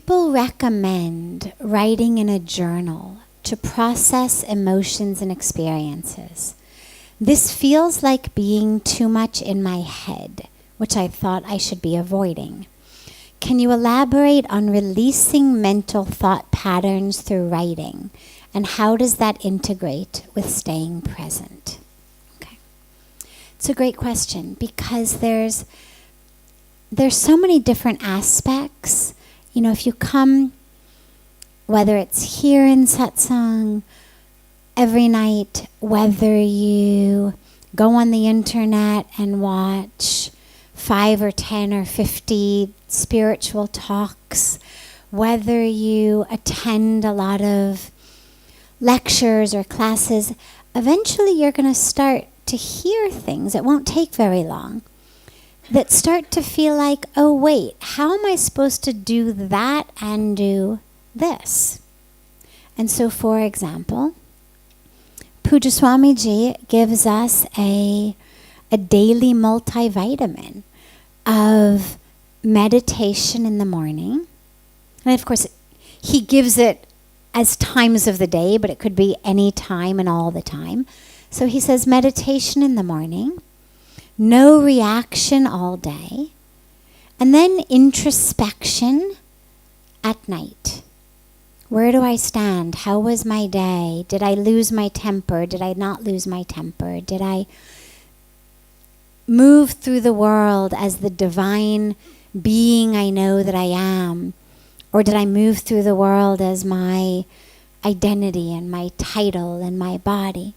People recommend writing in a journal to process emotions and experiences. This feels like being too much in my head, which I thought I should be avoiding. Can you elaborate on releasing mental thought patterns through writing? And how does that integrate with staying present? Okay. It's a great question because there's so many different aspects. You know, if you come, whether it's here in satsang, every night, whether you go on the internet and watch 5 or 10 or 50 spiritual talks, whether you attend a lot of lectures or classes, eventually you're going to start to hear things, it won't take very long, that start to feel like, oh wait, how am I supposed to do that and do this? And so, for example, Puja Swamiji gives us a daily multivitamin of meditation in the morning. And of course, he gives it as times of the day, but it could be any time and all the time. So he says meditation in the morning, no reaction all day, and then introspection at night. Where do I stand? How was my day? Did I lose my temper? Did I not lose my temper? Did I move through the world as the divine being I know that I am? Or did I move through the world as my identity and my title and my body?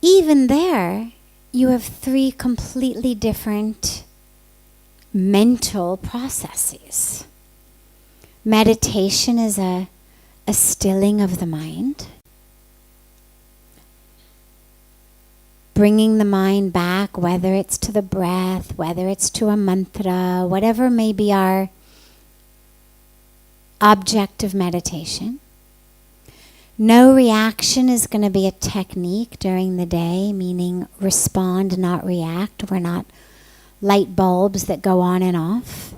Even there, you have 3 completely different mental processes. Meditation is a stilling of the mind. Bringing the mind back, whether it's to the breath, whether it's to a mantra, whatever may be our object of meditation. No reaction is going to be a technique during the day, meaning respond, not react. We're not light bulbs that go on and off.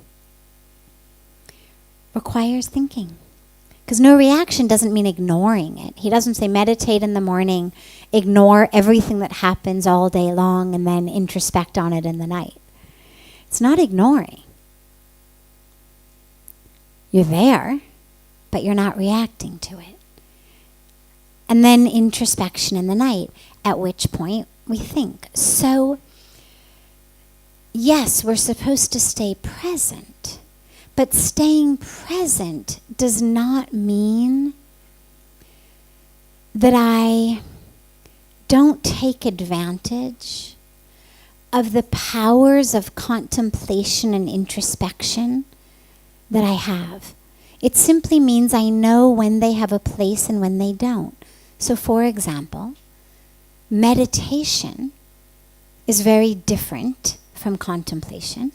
Requires thinking. Because no reaction doesn't mean ignoring it. He doesn't say meditate in the morning, ignore everything that happens all day long, and then introspect on it in the night. It's not ignoring. You're there, but you're not reacting to it. And then introspection in the night, at which point we think. So, yes, we're supposed to stay present. But staying present does not mean that I don't take advantage of the powers of contemplation and introspection that I have. It simply means I know when they have a place and when they don't. So, for example, meditation is very different from contemplation.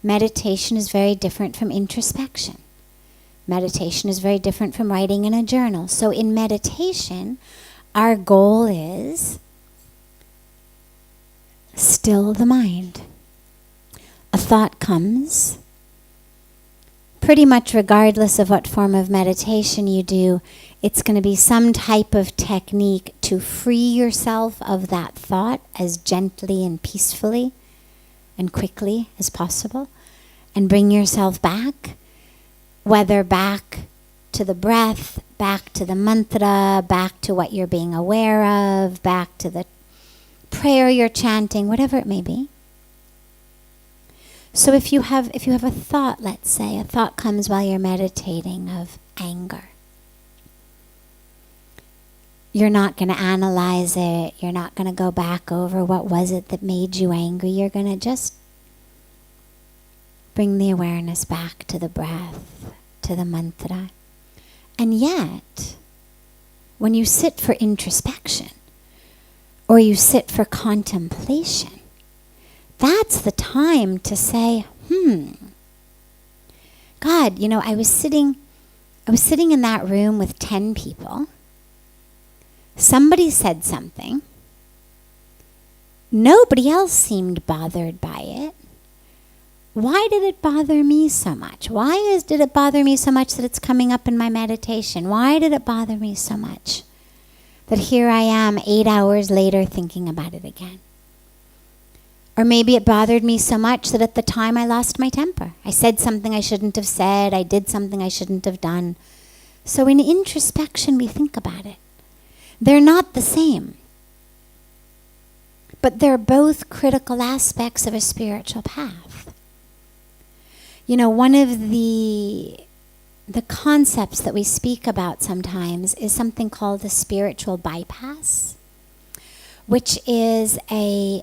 Meditation is very different from introspection. Meditation is very different from writing in a journal. So in meditation, our goal is still the mind. A thought comes. Pretty much regardless of what form of meditation you do, it's going to be some type of technique to free yourself of that thought as gently and peacefully and quickly as possible, and bring yourself back, whether back to the breath, back to the mantra, back to what you're being aware of, back to the prayer you're chanting, whatever it may be. So if you have a thought, let's say, a thought comes while you're meditating of anger. You're not going to analyze it. You're not going to go back over what was it that made you angry. You're going to just bring the awareness back to the breath, to the mantra. And yet, when you sit for introspection or you sit for contemplation, that's the time to say, God, I was sitting in that room with 10 people. Somebody said something. Nobody else seemed bothered by it. why did it bother me so much? Did it bother me so much that it's coming up in my meditation? Why did it bother me so much that here I am 8 hours later thinking about it again? Or maybe it bothered me so much that at the time I lost my temper. I said something I shouldn't have said. I did something I shouldn't have done. So in introspection, we think about it. They're not the same. But they're both critical aspects of a spiritual path. You know, one of the concepts that we speak about sometimes is something called the spiritual bypass, which is a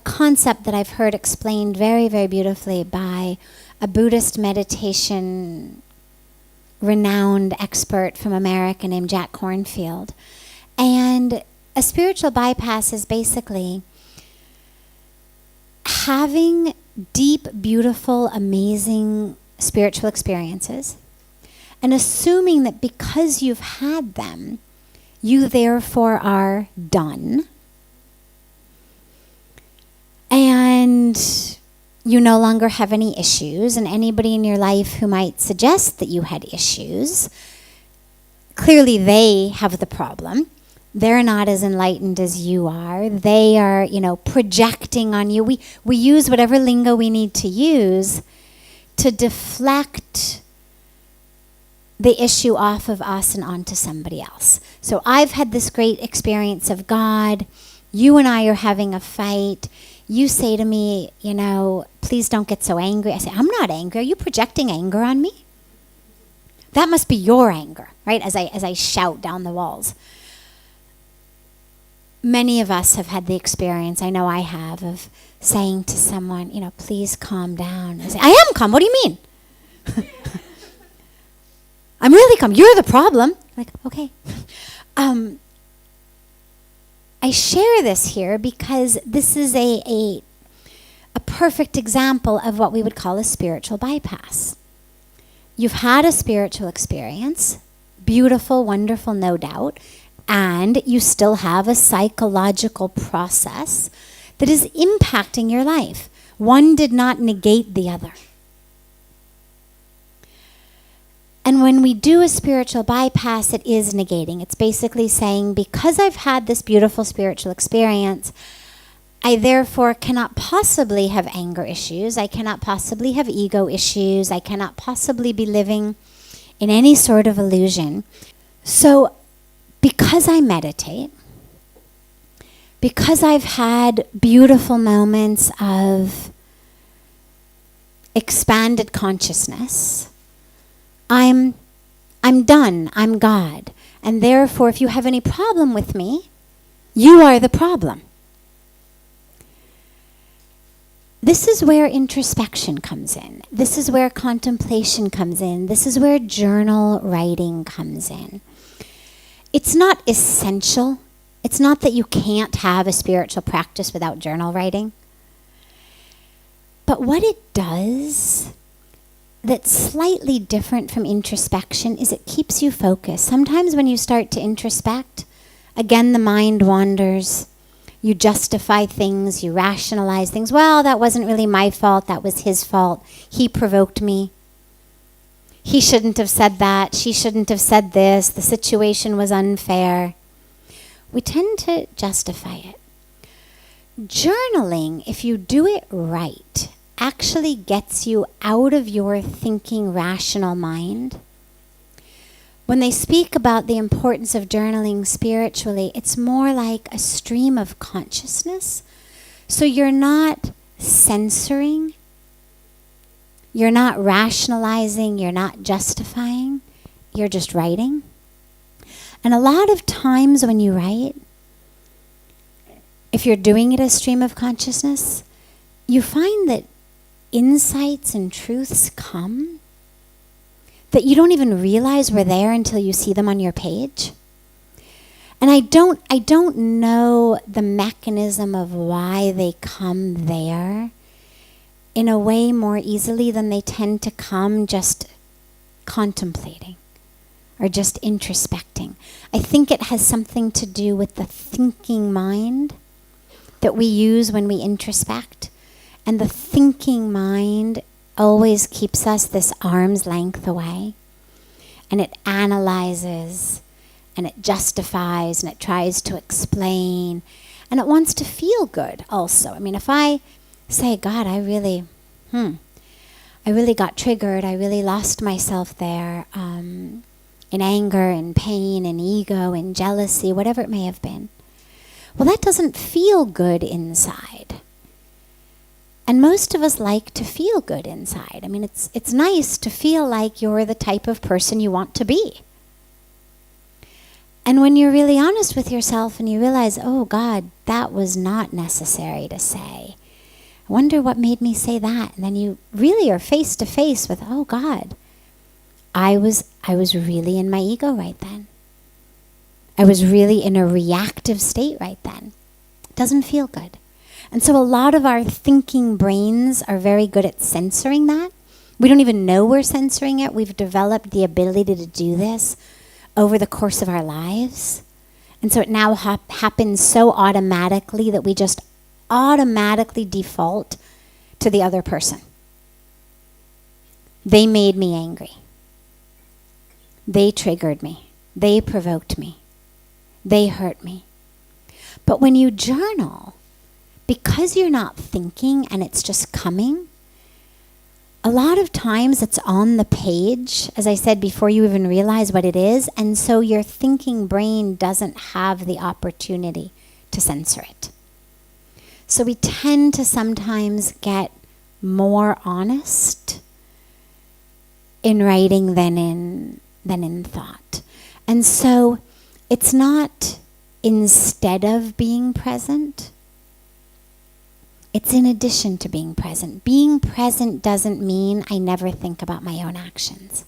concept that I've heard explained very, very beautifully by a Buddhist meditation renowned expert from America named Jack Kornfield. And a spiritual bypass is basically having deep, beautiful, amazing spiritual experiences and assuming that because you've had them, you therefore are done. And you no longer have any issues, and anybody in your life who might suggest that you had issues, clearly they have the problem. They're not as enlightened as you are. They are, projecting on you. We use whatever lingo we need to use to deflect the issue off of us and onto somebody else. So I've had this great experience of God. You and I are having a fight. You say to me, please don't get so angry. I say, I'm not angry. Are you projecting anger on me? That must be your anger, right? As I shout down the walls. Many of us have had the experience, I know I have, of saying to someone, please calm down. I say, I am calm. What do you mean? I'm really calm. You're the problem. Like, okay. I share this here because this is a perfect example of what we would call a spiritual bypass. You've had a spiritual experience, beautiful, wonderful, no doubt, and you still have a psychological process that is impacting your life. One did not negate the other. And when we do a spiritual bypass, it is negating. It's basically saying, because I've had this beautiful spiritual experience, I therefore cannot possibly have anger issues. I cannot possibly have ego issues. I cannot possibly be living in any sort of illusion. So because I meditate, because I've had beautiful moments of expanded consciousness, I'm done. I'm God. And therefore, if you have any problem with me, you are the problem. This is where introspection comes in. This is where contemplation comes in. This is where journal writing comes in. It's not essential. It's not that you can't have a spiritual practice without journal writing. But what it does that's slightly different from introspection is it keeps you focused. Sometimes when you start to introspect, again, the mind wanders. You justify things, you rationalize things. Well, that wasn't really my fault. That was his fault. He provoked me. He shouldn't have said that. She shouldn't have said this. The situation was unfair. We tend to justify it. Journaling, if you do it right, actually gets you out of your thinking rational mind. When they speak about the importance of journaling spiritually, it's more like a stream of consciousness. So you're not censoring, you're not rationalizing, you're not justifying, you're just writing. And a lot of times when you write, if you're doing it as stream of consciousness, you find that insights and truths come that you don't even realize were there until you see them on your page. And I don't know the mechanism of why they come there in a way more easily than they tend to come just contemplating or just introspecting. I think it has something to do with the thinking mind that we use when we introspect. And the thinking mind always keeps us this arm's length away. And it analyzes, and it justifies, and it tries to explain. And it wants to feel good also. I mean, if I say, God, I really got triggered. I really lost myself there in anger and pain and ego and jealousy, whatever it may have been. Well, that doesn't feel good inside. And most of us like to feel good inside. I mean, it's nice to feel like you're the type of person you want to be. And when you're really honest with yourself and you realize, oh God, that was not necessary to say. I wonder what made me say that. And then you really are face to face with, oh God, I was really in my ego right then. I was really in a reactive state right then. It doesn't feel good. And so a lot of our thinking brains are very good at censoring that. We don't even know we're censoring it. We've developed the ability to do this over the course of our lives. And so it now happens so automatically that we just automatically default to the other person. They made me angry. They triggered me. They provoked me. They hurt me. But when you journal, because you're not thinking and it's just coming, a lot of times it's on the page, as I said, before you even realize what it is, and so your thinking brain doesn't have the opportunity to censor it. So we tend to sometimes get more honest in writing than in thought. And so it's not instead of being present, it's in addition to being present. Being present doesn't mean I never think about my own actions.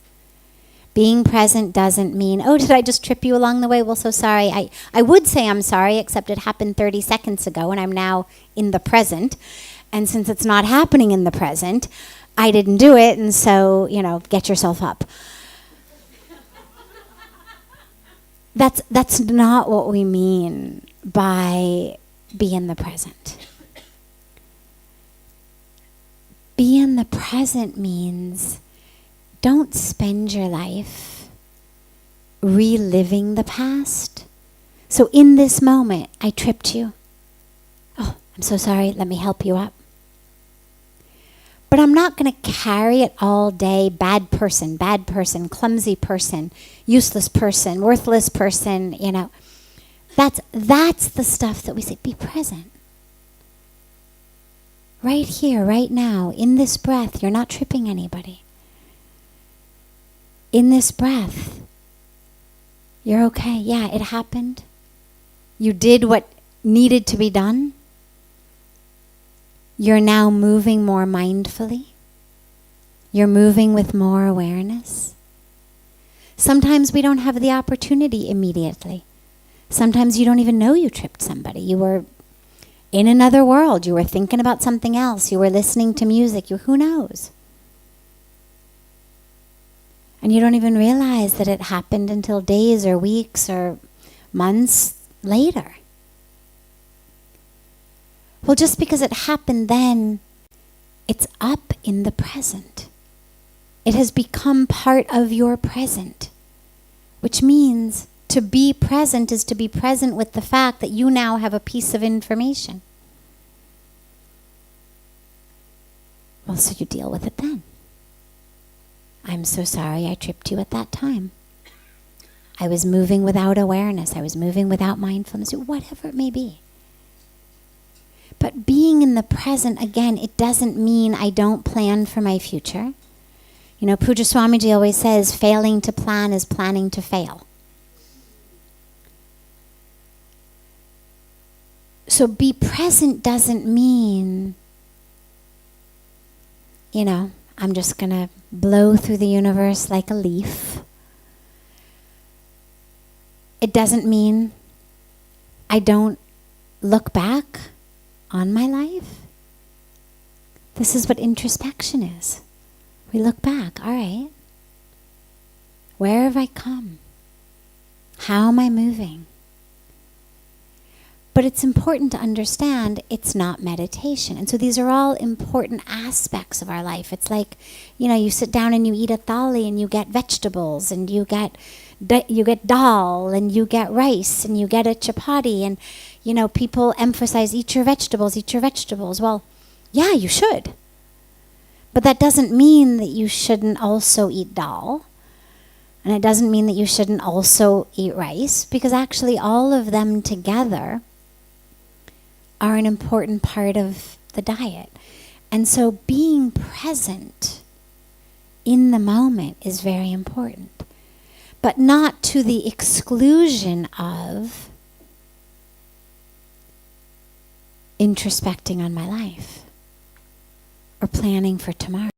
Being present doesn't mean, oh, did I just trip you along the way? Well, so sorry. I would say I'm sorry, except it happened 30 seconds ago and I'm now in the present. And since it's not happening in the present, I didn't do it, and so, get yourself up. That's not what we mean by be in the present. Be in the present means don't spend your life reliving the past. So in this moment, I tripped you. Oh, I'm so sorry. Let me help you up. But I'm not going to carry it all day. Bad person, clumsy person, useless person, worthless person, That's the stuff that we say, be present. Right here, right now, in this breath, you're not tripping anybody. In this breath, you're okay. Yeah, it happened. You did what needed to be done. You're now moving more mindfully. You're moving with more awareness. Sometimes we don't have the opportunity immediately. Sometimes you don't even know you tripped somebody. You were in another world. You were thinking about something else. You were listening to music. Who knows? And you don't even realize that it happened until days or weeks or months later. Well, just because it happened then, it's up in the present. It has become part of your present, which means to be present is to be present with the fact that you now have a piece of information. Well, so you deal with it then. I'm so sorry I tripped you at that time. I was moving without awareness. I was moving without mindfulness, whatever it may be. But being in the present, again, it doesn't mean I don't plan for my future. Puja Swamiji always says, failing to plan is planning to fail. So be present doesn't mean, I'm just going to blow through the universe like a leaf. It doesn't mean I don't look back on my life. This is what introspection is. We look back. All right. Where have I come? How am I moving? But it's important to understand it's not meditation. And so these are all important aspects of our life. It's like, you sit down and you eat a thali and you get vegetables and you get dal and you get rice and you get a chapati. And, people emphasize eat your vegetables, eat your vegetables. Well, yeah, you should. But that doesn't mean that you shouldn't also eat dal. And it doesn't mean that you shouldn't also eat rice, because actually all of them together are an important part of the diet. And so being present in the moment is very important, but not to the exclusion of introspecting on my life or planning for tomorrow.